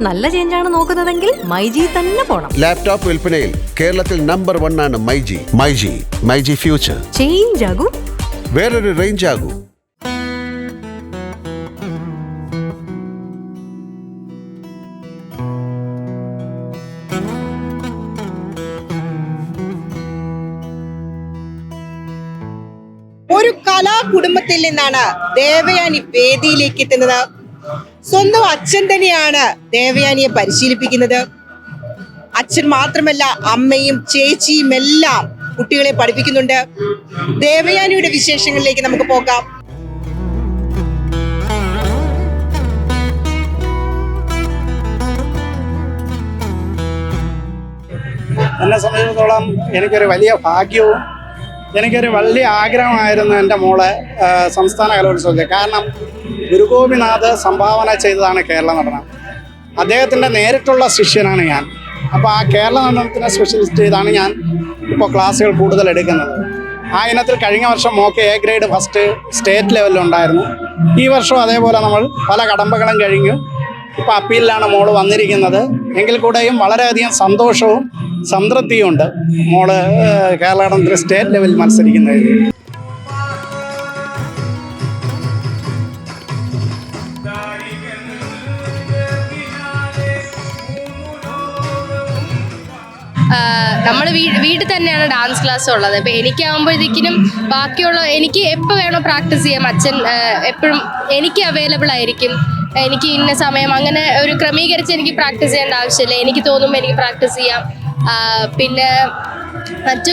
നല്ല ചേഞ്ചാണ് നോക്കുന്നതെങ്കിൽ മൈജി തന്നെ പോണം. ലാപ്ടോപ്പ് വിൽപ്പനയിൽ കേരളത്തിൽ നമ്പർ 1 ആണ് മൈജി. മൈജി ഫ്യൂച്ചർ. ചേഞ്ച് ആകൂ, വേറൊരു റേഞ്ച് ആകൂ. ഒരു കലാകുടുംബത്തിൽ നിന്നാണ് ദേവയാനി വേദിയിലേക്ക് എത്തുന്നത്. സ്വന്തം അച്ഛൻ തന്നെയാണ് ദേവയാനിയെ പരിശീലിപ്പിക്കുന്നത്. അച്ഛൻ മാത്രമല്ല, അമ്മയും ചേച്ചിയും എല്ലാം കുട്ടികളെ പഠിപ്പിക്കുന്നുണ്ട്. ദേവയാനിയുടെ വിശേഷങ്ങളിലേക്ക് നമുക്ക് പോകാം. എന്നെ സംബന്ധിച്ചിടത്തോളം എനിക്കൊരു വലിയ ഭാഗ്യവും എനിക്കൊരു വലിയ ആഗ്രഹമായിരുന്നു എൻ്റെ മോളെ സംസ്ഥാന കലോത്സവത്തിൽ. കാരണം ഗുരുഗോപിനാഥ് സംഭാവന ചെയ്തതാണ് കേരള നടനം. അദ്ദേഹത്തിൻ്റെ നേരിട്ടുള്ള ശിഷ്യനാണ് ഞാൻ. അപ്പോൾ ആ കേരള നടനത്തിനെ സ്പെഷ്യലിസ്റ്റ് ചെയ്താണ് ഞാൻ ഇപ്പോൾ ക്ലാസ്സുകൾ കൂടുതൽ എടുക്കുന്നത്. ആ ഇനത്തിൽ കഴിഞ്ഞ വർഷം mock A grade first state ലെവലിലുണ്ടായിരുന്നു. ഈ വർഷം അതേപോലെ നമ്മൾ പല കടമ്പകളും കഴിഞ്ഞു. ഇപ്പോൾ അപ്പീലിലാണ് മോള് വന്നിരിക്കുന്നത്. എങ്കിൽ കൂടെയും വളരെയധികം സന്തോഷവും സംതൃപ്തിയുണ്ട് മോള് കേരള നടനത്തിൽ സ്റ്റേറ്റ് ലെവലിൽ മത്സരിക്കുന്നതിൽ. നമ്മൾ വീട്ടിൽ തന്നെയാണ് ഡാൻസ് ക്ലാസ് ഉള്ളത്. അപ്പോൾ എനിക്കാകുമ്പോഴത്തേക്കിനും ബാക്കിയുള്ള എനിക്ക് എപ്പോൾ വേണോ പ്രാക്ടീസ് ചെയ്യാം. അച്ഛൻ എപ്പോഴും എനിക്ക് അവൈലബിൾ ആയിരിക്കും. എനിക്ക് ഇന്ന സമയം അങ്ങനെ ഒരു ക്രമീകരിച്ച് എനിക്ക് പ്രാക്ടീസ് ചെയ്യേണ്ട ആവശ്യമില്ല. എനിക്ക് തോന്നുമ്പോൾ എനിക്ക് പ്രാക്ടീസ് ചെയ്യാം. പിന്നെ മറ്റു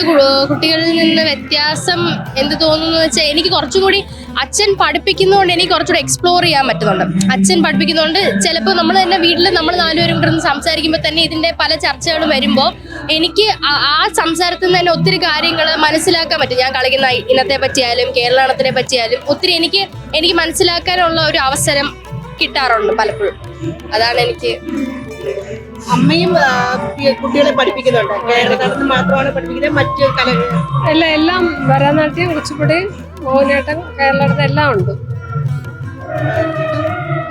കുട്ടികളിൽ നിന്ന് വ്യത്യാസം എന്ത് തോന്നുന്നു വെച്ചാൽ എനിക്ക് കുറച്ചുകൂടി അച്ഛൻ പഠിപ്പിക്കുന്നതുകൊണ്ട് എനിക്ക് കുറച്ചുകൂടി എക്സ്പ്ലോർ ചെയ്യാൻ പറ്റുന്നുണ്ട്. അച്ഛൻ പഠിപ്പിക്കുന്നതുകൊണ്ട് ചിലപ്പോൾ നമ്മൾ തന്നെ വീട്ടിൽ നമ്മൾ 4 പേരും കൂടെ ഇരുന്ന് സംസാരിക്കുമ്പോൾ തന്നെ ഇതിൻ്റെ പല ചർച്ചകളും വരുമ്പോൾ എനിക്ക് ആ സംസാരത്തിൽ നിന്ന് തന്നെ ഒത്തിരി കാര്യങ്ങൾ മനസ്സിലാക്കാൻ പറ്റും. ഞാൻ കളിക്കുന്ന ഇനത്തെ പറ്റിയാലും കേരള നടനത്തിനെ പറ്റിയാലും ഒത്തിരി എനിക്ക് മനസ്സിലാക്കാനുള്ള ഒരു അവസരം കിട്ടാറുണ്ട് പലപ്പോഴും. അതാണ് എനിക്ക്. അമ്മയും കുട്ടികളെ പഠിപ്പിക്കുന്നുണ്ട്. കേരള നടനം മാത്രമാണ് പഠിപ്പിക്കുന്നത്, മറ്റ് കലകൾ എല്ലാം ഭരതനാട്യം, കുച്ചിപ്പുടി, മോഹിനിയാട്ടം, കേരള നടനം എല്ലാം ഉണ്ട്.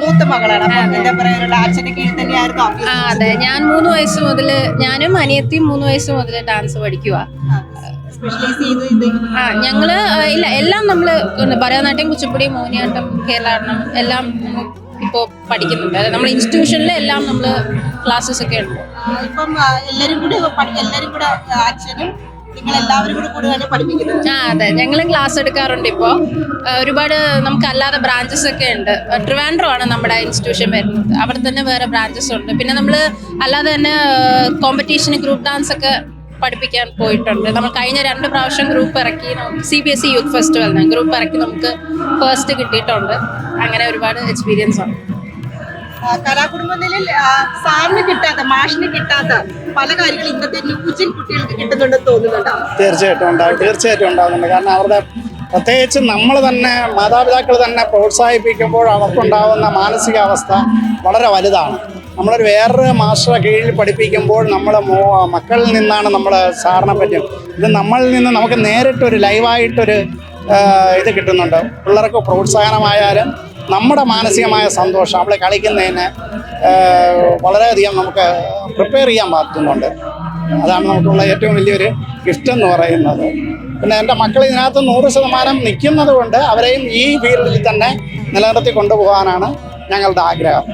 മൂത്ത മകളാണ്. അപ്പം എന്താ പറയാനുള്ള അച്ഛന്റെ കീഴിൽ തന്നെയായിരുന്നു? അതെ, ഞാൻ 3 വയസ്സ് മുതൽ, ഞാനും അനിയത്തിയും 3 വയസ്സ് മുതൽ ഡാൻസ് പഠിക്കുക. ഞങ്ങള് ഇല്ല, എല്ലാം നമ്മള് ഭരതനാട്യം, കുച്ചിപ്പുടി, മോഹിനിയാട്ടം, കേരള നടനം എല്ലാം ഇപ്പോൾ പഠിക്കുന്നുണ്ട്. അതായത് നമ്മുടെ ഇൻസ്റ്റിറ്റ്യൂഷനിൽ എല്ലാം നമ്മൾ ക്ലാസ്സസ് ഒക്കെ ഉണ്ട്. ഇപ്പം എല്ലാവരും കൂടെ അച്ഛനും നിങ്ങളെല്ലാവരും കൂടെ പഠിപ്പിക്കുന്നത്? അതെ, ഞങ്ങളും ക്ലാസ് എടുക്കാറുണ്ട്. ഇപ്പോൾ ഒരുപാട് നമുക്ക് അല്ലാതെ ബ്രാഞ്ചസ് ഒക്കെ ഉണ്ട്. ട്രിവാൻഡ്രം ആണ് നമ്മുടെ ഇൻസ്റ്റിറ്റ്യൂഷൻ വരുന്നത്. അവിടെ തന്നെ വേറെ ബ്രാഞ്ചസ് ഉണ്ട്. പിന്നെ നമ്മൾ അല്ലാതെ തന്നെ കോമ്പറ്റീഷന് ഗ്രൂപ്പ് ഡാൻസ് ഒക്കെ പഠിപ്പിക്കാൻ പോയിട്ടുണ്ട്. നമ്മൾ കഴിഞ്ഞ 2 പ്രാവശ്യം ഗ്രൂപ്പ് ഇറക്കി, CBSE യൂത്ത് ഫെസ്റ്റിവലിന് ഗ്രൂപ്പ് ഇറക്കി നമുക്ക് ഫസ്റ്റ് കിട്ടിയിട്ടുണ്ട്. അങ്ങനെ ഒരുപാട് എക്സ്പീരിയൻസ് ആണ്. കലാകുടുംബത്തിൽ സാറിന് കിട്ടാത്ത, മാഷിന് കിട്ടാത്ത പല കാര്യങ്ങളും ഇന്നത്തെ ന്യൂജൻ കുട്ടികൾക്ക് കിട്ടുന്നുണ്ടെന്ന് തോന്നുന്നുണ്ടോ? തീർച്ചയായിട്ടും ഉണ്ടാകുന്നുണ്ട്. കാരണം അവരുടെ പ്രത്യേകിച്ച് നമ്മൾ തന്നെ മാതാപിതാക്കൾ തന്നെ പ്രോത്സാഹിപ്പിക്കുമ്പോൾ അവർക്കുണ്ടാകുന്ന മാനസികാവസ്ഥ വളരെ വലുതാണ്. നമ്മളൊരു വേറൊരു മാസ്റ്ററുടെ കീഴിൽ പഠിപ്പിക്കുമ്പോൾ നമ്മൾ മക്കളിൽ നിന്നാണ് നമ്മൾ സാറിനെ പറ്റും. ഇത് നമ്മളിൽ നിന്ന് നമുക്ക് നേരിട്ടൊരു ലൈവായിട്ടൊരു ഇത് കിട്ടുന്നുണ്ട്. പിള്ളേർക്ക് പ്രോത്സാഹനമായാലും നമ്മുടെ മാനസികമായ സന്തോഷം നമ്മൾ കളിക്കുന്നതിന് വളരെയധികം നമുക്ക് പ്രിപ്പയർ ചെയ്യാൻ പറ്റുന്നുണ്ട്. അതാണ് നമുക്കുള്ള ഏറ്റവും വലിയൊരു ഗിഫ്റ്റ് എന്ന് പറയുന്നത്. പിന്നെ എൻ്റെ മക്കൾ ഇതിനകത്ത് 100% നിൽക്കുന്നത് കൊണ്ട് അവരെയും ഈ ഫീൽഡിൽ തന്നെ നിലനിർത്തി കൊണ്ടുപോകാനാണ് ഞങ്ങളുടെ ആഗ്രഹം.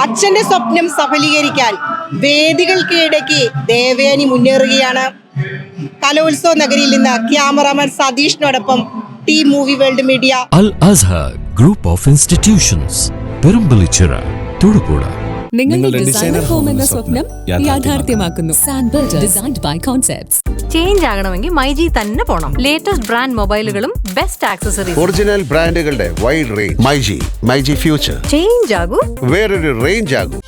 അച്ഛന്റെ സ്വപ്നം സഫലീകരിക്കാൻ വേദികൾ കീഴടക്കി ദേവയാനി മുന്നേറുകയാണ്. കലോത്സവ നഗരിയിൽ നിന്ന് ക്യാമറാമാൻ സതീഷിനോടൊപ്പം team movie world media. Al Azhar group of institutions, Perumpillichira, Thodupuzha. നിങ്ങളുടെ ഡിസൈനർ ഹോം എന്ന സ്വപ്നം യാഥാർത്ഥ്യമാക്കുന്നു. Sanbuild, designed by concepts. Change ആകണമെങ്കിൽ മൈജി തന്നെ പോണം. ലേറ്റസ്റ്റ് ബ്രാൻഡ് മൊബൈലുകളും ബെസ്റ്റ് ആക്സസറീസ്, ഒറിജിനൽ ബ്രാൻഡുകളുടെ wide range. MyG future. Change ആകൂ, വേറൊരു റേഞ്ച് ആകൂ.